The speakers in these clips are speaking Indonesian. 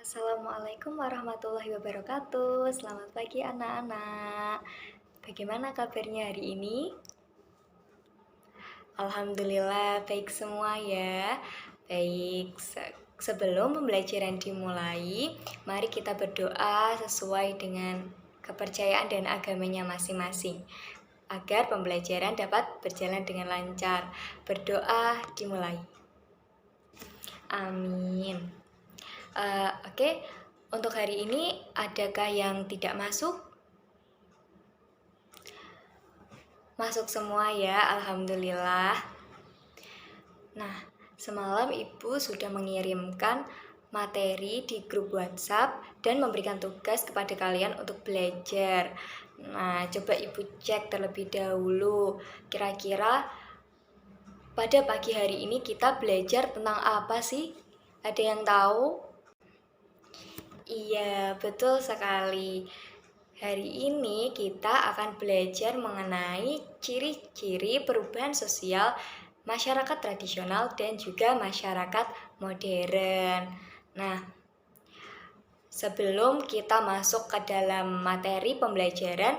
Assalamualaikum warahmatullahi wabarakatuh. Selamat pagi anak-anak. Bagaimana kabarnya hari ini? Alhamdulillah baik semua ya. Baik, sebelum pembelajaran dimulai, mari kita berdoa sesuai dengan kepercayaan dan agamanya masing-masing agar pembelajaran dapat berjalan dengan lancar. Berdoa dimulai. Amin. Oke, untuk hari ini adakah yang tidak masuk? Masuk semua ya, alhamdulillah. Nah, semalam Ibu sudah mengirimkan materi di grup WhatsApp dan memberikan tugas kepada kalian untuk belajar. Nah, coba Ibu cek terlebih dahulu. Kira-kira pada pagi hari ini kita belajar tentang apa sih? Ada yang tahu? Iya, betul sekali. Hari ini kita akan belajar mengenai ciri-ciri perubahan sosial masyarakat tradisional dan juga masyarakat modern. Nah, sebelum kita masuk ke dalam materi pembelajaran,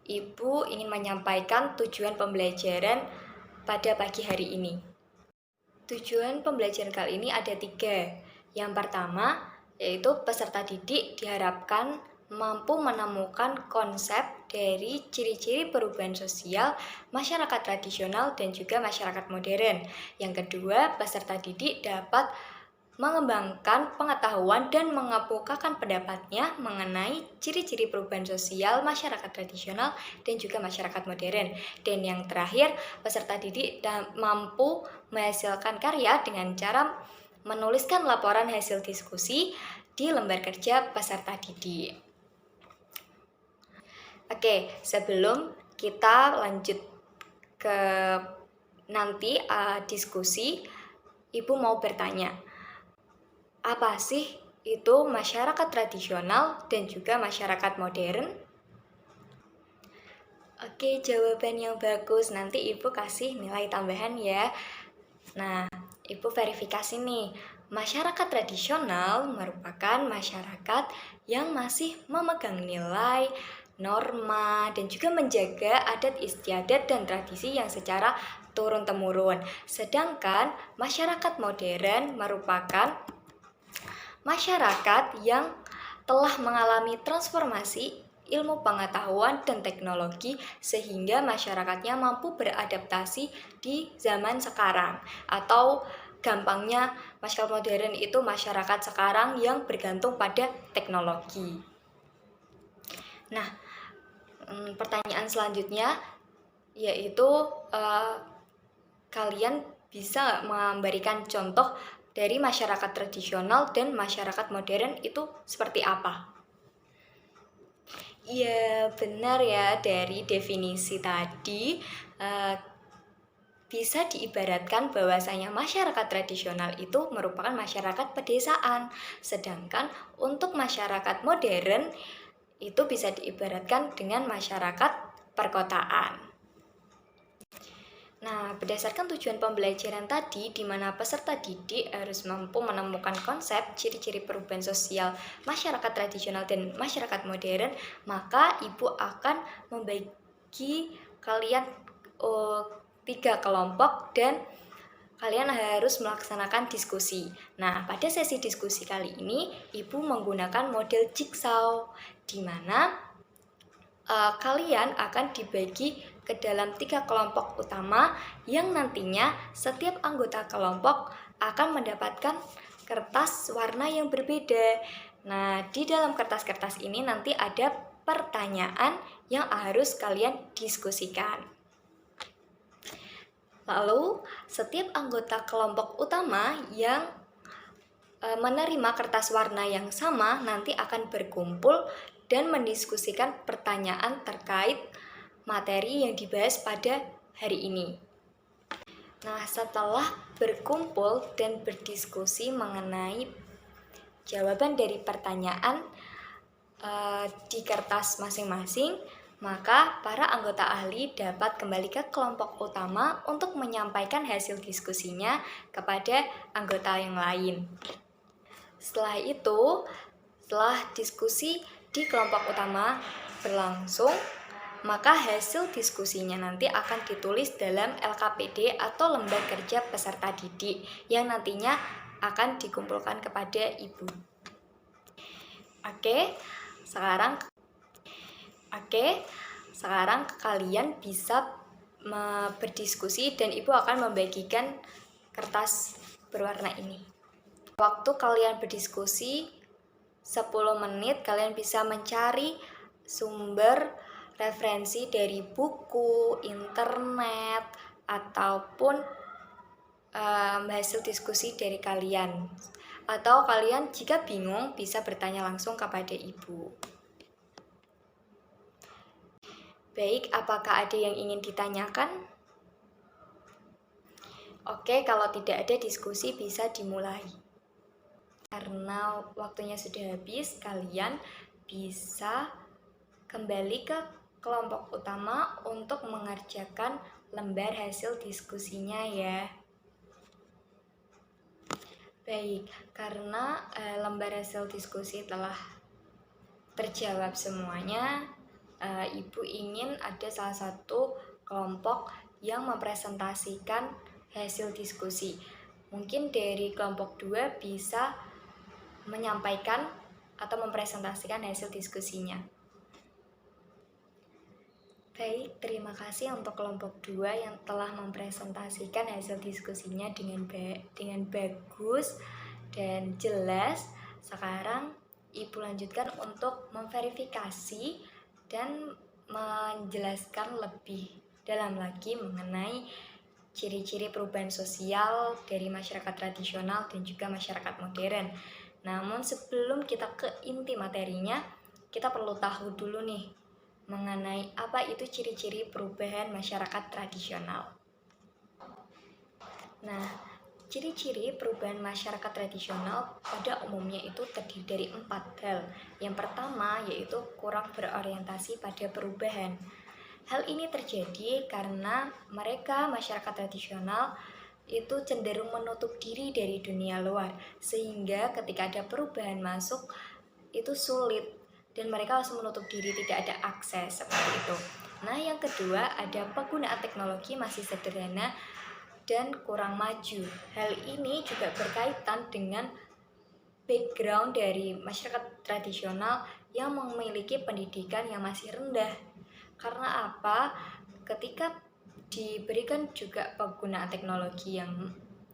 Ibu ingin menyampaikan tujuan pembelajaran pada pagi hari ini. Tujuan pembelajaran kali ini ada 3. Yang pertama, yaitu peserta didik diharapkan mampu menemukan konsep dari ciri-ciri perubahan sosial masyarakat tradisional dan juga masyarakat modern. Yang kedua, peserta didik dapat mengembangkan pengetahuan dan mengemukakan pendapatnya mengenai ciri-ciri perubahan sosial masyarakat tradisional dan juga masyarakat modern. Dan yang terakhir, peserta didik mampu menghasilkan karya dengan cara menuliskan laporan hasil diskusi di lembar kerja peserta didik. Oke, sebelum kita lanjut ke nanti diskusi, Ibu mau bertanya, apa sih itu masyarakat tradisional dan juga masyarakat modern? Oke, jawaban yang bagus. Nanti Ibu kasih nilai tambahan ya. Nah, Ibu verifikasi nih. Masyarakat tradisional merupakan masyarakat yang masih memegang nilai, norma, dan juga menjaga adat istiadat dan tradisi yang secara turun-temurun. Sedangkan masyarakat modern merupakan masyarakat yang telah mengalami transformasi ilmu pengetahuan dan teknologi sehingga masyarakatnya mampu beradaptasi di zaman sekarang. Atau gampangnya, masyarakat modern itu masyarakat sekarang yang bergantung pada teknologi. Nah, pertanyaan selanjutnya yaitu kalian bisa memberikan contoh dari masyarakat tradisional dan masyarakat modern itu seperti apa? Iya, benar ya, dari definisi tadi bisa diibaratkan bahwasanya masyarakat tradisional itu merupakan masyarakat pedesaan, sedangkan untuk masyarakat modern itu bisa diibaratkan dengan masyarakat perkotaan. Nah, berdasarkan tujuan pembelajaran tadi, di mana peserta didik harus mampu menemukan konsep ciri-ciri perubahan sosial masyarakat tradisional dan masyarakat modern, maka Ibu akan membagi kalian 3 kelompok dan kalian harus melaksanakan diskusi. Nah, pada sesi diskusi kali ini, Ibu menggunakan model jigsaw, di mana kalian akan dibagi ke dalam 3 kelompok utama yang nantinya setiap anggota kelompok akan mendapatkan kertas warna yang berbeda. Nah, di dalam kertas-kertas ini nanti ada pertanyaan yang harus kalian diskusikan. Lalu, setiap anggota kelompok utama yang menerima kertas warna yang sama nanti akan berkumpul dan mendiskusikan pertanyaan terkait materi yang dibahas pada hari ini. Nah, setelah berkumpul dan berdiskusi mengenai jawaban dari pertanyaan di kertas masing-masing, maka para anggota ahli dapat kembali ke kelompok utama untuk menyampaikan hasil diskusinya kepada anggota yang lain. Setelah itu, Setelah diskusi di kelompok utama berlangsung, maka hasil diskusinya nanti akan ditulis dalam LKPD atau lembar kerja peserta didik yang nantinya akan dikumpulkan kepada ibu. Oke, sekarang kalian bisa berdiskusi dan ibu akan membagikan kertas berwarna ini. Waktu kalian berdiskusi 10 menit, kalian bisa mencari sumber referensi dari buku, internet, ataupun hasil diskusi dari kalian. Atau kalian jika bingung bisa bertanya langsung kepada ibu. Baik, apakah ada yang ingin ditanyakan? Oke, kalau tidak ada diskusi bisa dimulai. Karena waktunya sudah habis, kalian bisa kembali ke kelompok utama untuk mengerjakan lembar hasil diskusinya ya. Baik, karena lembar hasil diskusi telah terjawab semuanya, ibu ingin ada salah satu kelompok yang mempresentasikan hasil diskusi. Mungkin dari kelompok 2 bisa menyampaikan atau mempresentasikan hasil diskusinya. Baik, terima kasih untuk kelompok 2 yang telah mempresentasikan hasil diskusinya dengan bagus dan jelas. Sekarang ibu lanjutkan untuk memverifikasi dan menjelaskan lebih dalam lagi mengenai ciri-ciri perubahan sosial dari masyarakat tradisional dan juga masyarakat modern. Namun sebelum kita ke inti materinya, kita perlu tahu dulu nih mengenai apa itu ciri-ciri perubahan masyarakat tradisional. Nah, ciri-ciri perubahan masyarakat tradisional pada umumnya itu terdiri dari 4 hal. Yang pertama yaitu kurang berorientasi pada perubahan. Hal ini terjadi karena mereka masyarakat tradisional itu cenderung menutup diri dari dunia luar, sehingga ketika ada perubahan masuk itu sulit dan mereka harus menutup diri, tidak ada akses seperti itu. Nah, yang kedua ada penggunaan teknologi masih sederhana dan kurang maju. Hal ini juga berkaitan dengan background dari masyarakat tradisional yang memiliki pendidikan yang masih rendah. Karena apa? Ketika diberikan juga penggunaan teknologi yang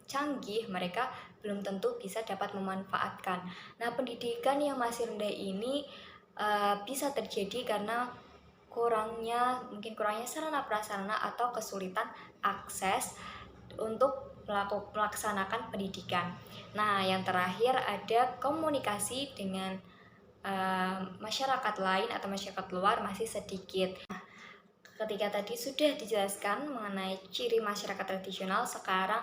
canggih, mereka belum tentu bisa dapat memanfaatkan. Nah, pendidikan yang masih rendah ini bisa terjadi karena mungkin kurangnya sarana prasarana atau kesulitan akses untuk melaksanakan pendidikan. Nah, yang terakhir ada komunikasi dengan masyarakat lain atau masyarakat luar masih sedikit. Ketika tadi sudah dijelaskan mengenai ciri masyarakat tradisional, sekarang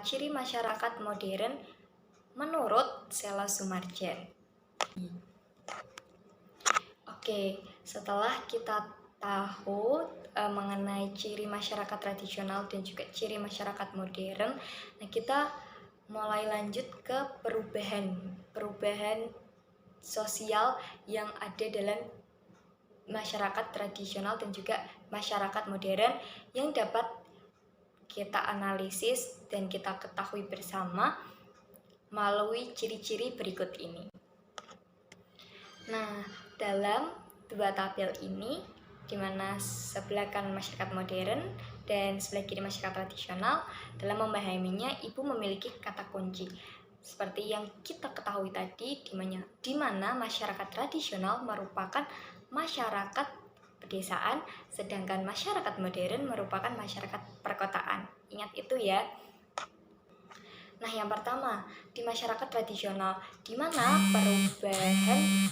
ciri masyarakat modern menurut Sela Sumarjan. Oke, setelah kita tahu mengenai ciri masyarakat tradisional dan juga ciri masyarakat modern, nah kita mulai lanjut ke perubahan sosial yang ada dalam masyarakat tradisional dan juga masyarakat modern yang dapat kita analisis dan kita ketahui bersama melalui ciri-ciri berikut ini. Nah, dalam 2 tabel ini, di mana sebelah kanan masyarakat modern dan sebelah kiri masyarakat tradisional, dalam memahaminya ibu memiliki kata kunci. Seperti yang kita ketahui tadi, di mana masyarakat tradisional merupakan masyarakat pedesaan, sedangkan masyarakat modern merupakan masyarakat perkotaan. Ingat itu ya. Nah, yang pertama, di masyarakat tradisional, di mana perubahan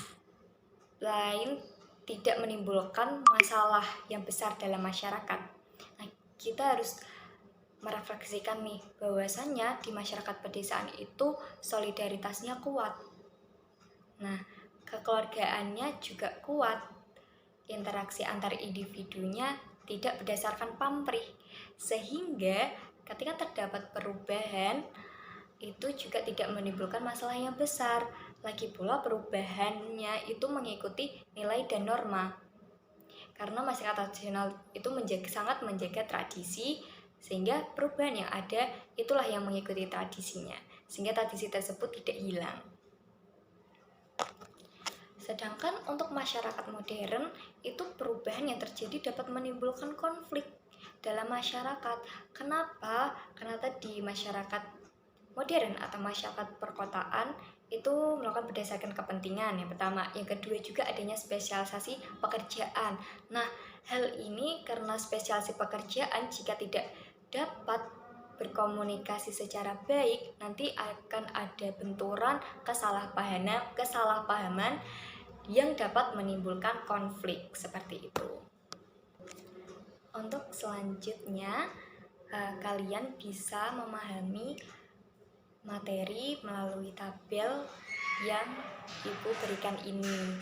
lain tidak menimbulkan masalah yang besar dalam masyarakat. Nah, kita harus merefleksikan nih, bahwasannya di masyarakat pedesaan itu solidaritasnya kuat. Nah, kekeluargaannya juga kuat. Interaksi antar individunya tidak berdasarkan pamrih, sehingga ketika terdapat perubahan itu juga tidak menimbulkan masalah yang besar. Lagi pula perubahannya itu mengikuti nilai dan norma. Karena masyarakat tradisional itu sangat menjaga tradisi, sehingga perubahan yang ada itulah yang mengikuti tradisinya, sehingga tradisi tersebut tidak hilang. Sedangkan untuk masyarakat modern, itu perubahan yang terjadi dapat menimbulkan konflik dalam masyarakat. Kenapa? Karena tadi masyarakat modern atau masyarakat perkotaan itu melakukan berdasarkan kepentingan yang pertama, yang kedua juga adanya spesialisasi pekerjaan. Nah, hal ini karena spesialisasi pekerjaan jika tidak dapat berkomunikasi secara baik, nanti akan ada benturan, kesalahpahaman yang dapat menimbulkan konflik seperti itu. Untuk selanjutnya, kalian bisa memahami materi melalui tabel yang Ibu berikan ini.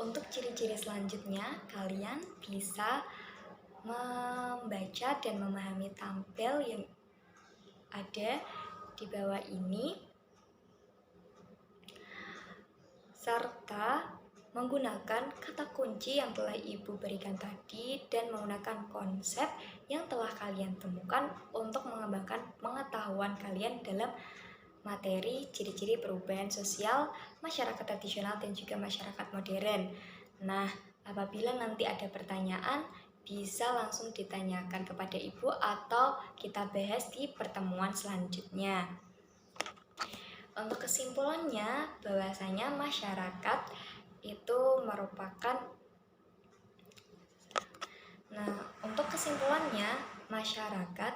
Untuk ciri-ciri selanjutnya, kalian bisa membaca dan memahami tabel yang ada di bawah ini, serta menggunakan kata kunci yang telah Ibu berikan tadi dan menggunakan konsep yang telah kalian temukan untuk mengembangkan pengetahuan kalian dalam materi ciri-ciri perubahan sosial masyarakat tradisional dan juga masyarakat modern. Nah, apabila nanti ada pertanyaan, bisa langsung ditanyakan kepada Ibu atau kita bahas di pertemuan selanjutnya. Untuk kesimpulannya, bahwasanya masyarakat itu merupakan untuk kesimpulannya masyarakat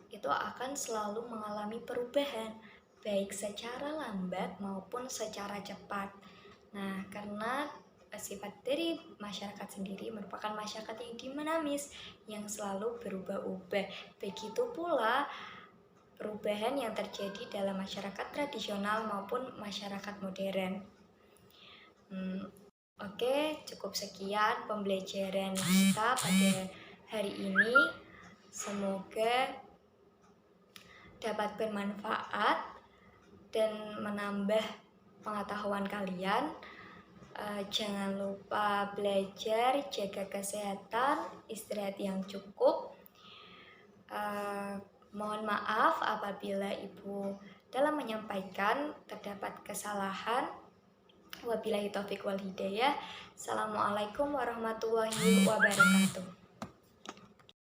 itu akan selalu mengalami perubahan baik secara lambat maupun secara cepat. Nah, karena sifat dari masyarakat sendiri merupakan masyarakat yang dinamis, yang selalu berubah-ubah. Begitu pula perubahan yang terjadi dalam masyarakat tradisional maupun masyarakat modern. Oke, cukup sekian pembelajaran kita pada hari ini. Semoga dapat bermanfaat dan menambah pengetahuan kalian. Jangan lupa belajar, jaga kesehatan, istirahat yang cukup. Mohon maaf apabila Ibu dalam menyampaikan terdapat kesalahan. Wabillahi taufiq wal hidayah. Assalamualaikum warahmatullahi wabarakatuh.